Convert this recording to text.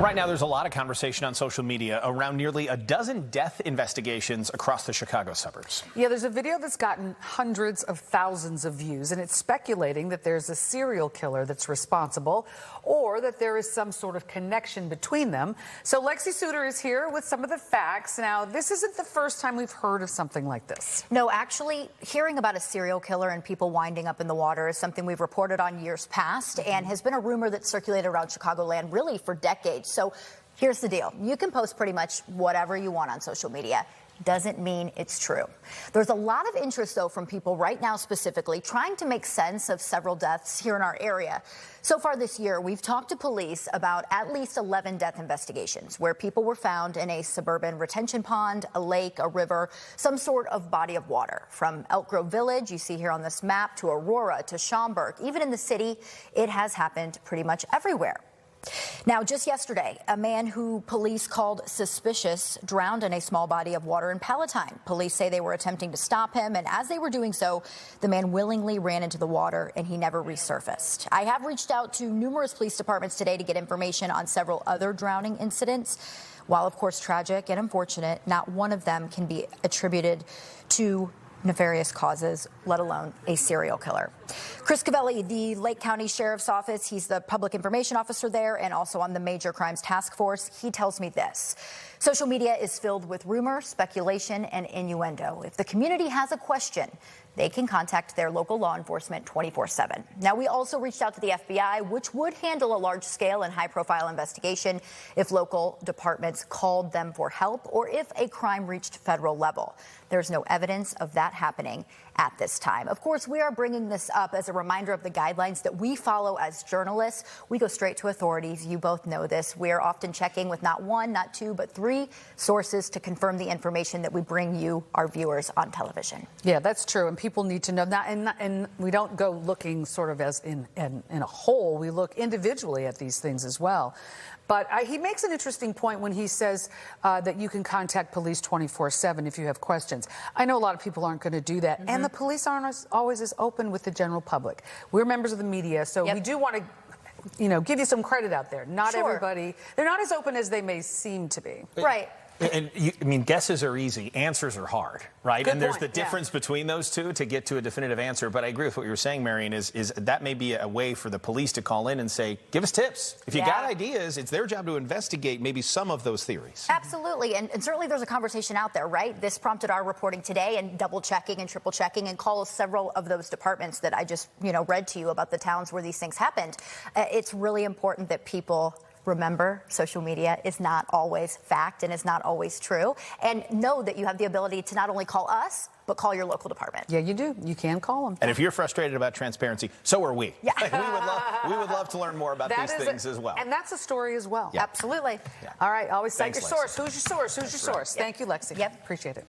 Right now, there's a lot of conversation on social media around nearly a dozen death investigations across the Chicago suburbs. Yeah, there's a video that's gotten hundreds of thousands of views, and it's speculating that there's a serial killer that's responsible or that there is some sort of connection between them. So Lexi Suter is here with some of the facts. Now, this isn't the first time we've heard of something like this. No, actually, hearing about a serial killer and people winding up in the water is something we've reported on years past and has been a rumor that's circulated around Chicagoland really for decades. So here's the deal. You can post pretty much whatever you want on social media. Doesn't mean it's true. There's a lot of interest, though, from people right now specifically trying to make sense of several deaths here in our area. So far this year, we've talked to police about at least 11 death investigations where people were found in a suburban retention pond, a lake, a river, some sort of body of water. From Elk Grove Village, you see here on this map, to Aurora, to Schaumburg. Even in the city, it has happened pretty much everywhere. Now, just yesterday, a man who police called suspicious drowned in a small body of water in Palatine. Police say they were attempting to stop him, and as they were doing so, the man willingly ran into the water and he never resurfaced. I have reached out to numerous police departments today to get information on several other drowning incidents. While, of course, tragic and unfortunate, not one of them can be attributed to nefarious causes, let alone a serial killer. Chris Cavelli, the Lake County Sheriff's Office, he's the public information officer there and also on the Major Crimes Task Force. He tells me this: social media is filled with rumor, speculation, and innuendo. If the community has a question, they can contact their local law enforcement 24/7. Now, we also reached out to the FBI, which would handle a large-scale and high-profile investigation if local departments called them for help or if a crime reached federal level. There's no evidence of that happening at this time. Of course, we are bringing this up as a reminder of the guidelines that we follow as journalists. We go straight to authorities. You both know this. We are often checking with not one, not two, but three sources to confirm the information that we bring you, our viewers, on television. Yeah, that's true. And people need to know that. And we don't go looking sort of as in a whole. We look individually at these things as well. But he makes an interesting point when he says that you can contact police 24/7 if you have questions. I know a lot of people aren't going to do that. And the police aren't always as open with the general public. We're members of the media, so we do want to, give you some credit out there. Not everybody, they're not as open as they may seem to be. Right. And guesses are easy, answers are hard, right? Good and there's point, the difference between those two to get to a definitive answer. But I agree with what you were saying, Marion, is that may be a way for the police to call in and say, give us tips. If you got ideas, it's their job to investigate maybe some of those theories. Absolutely. And certainly there's a conversation out there, right? This prompted our reporting today and double-checking and triple-checking and calls several of those departments that I just, read to you about the towns where these things happened. It's really important that people remember, social media is not always fact and is not always true. And know that you have the ability to not only call us, but call your local department. Yeah, you do. You can call them. And if you're frustrated about transparency, so are we. Yeah. we would love to learn more about these things as well. And that's a story as well. Yeah. Absolutely. Yeah. All right, always cite Thanks, your source. Lexi. Who's your source? Who's your source? Right. Thank you, Lexi. Yep. Appreciate it.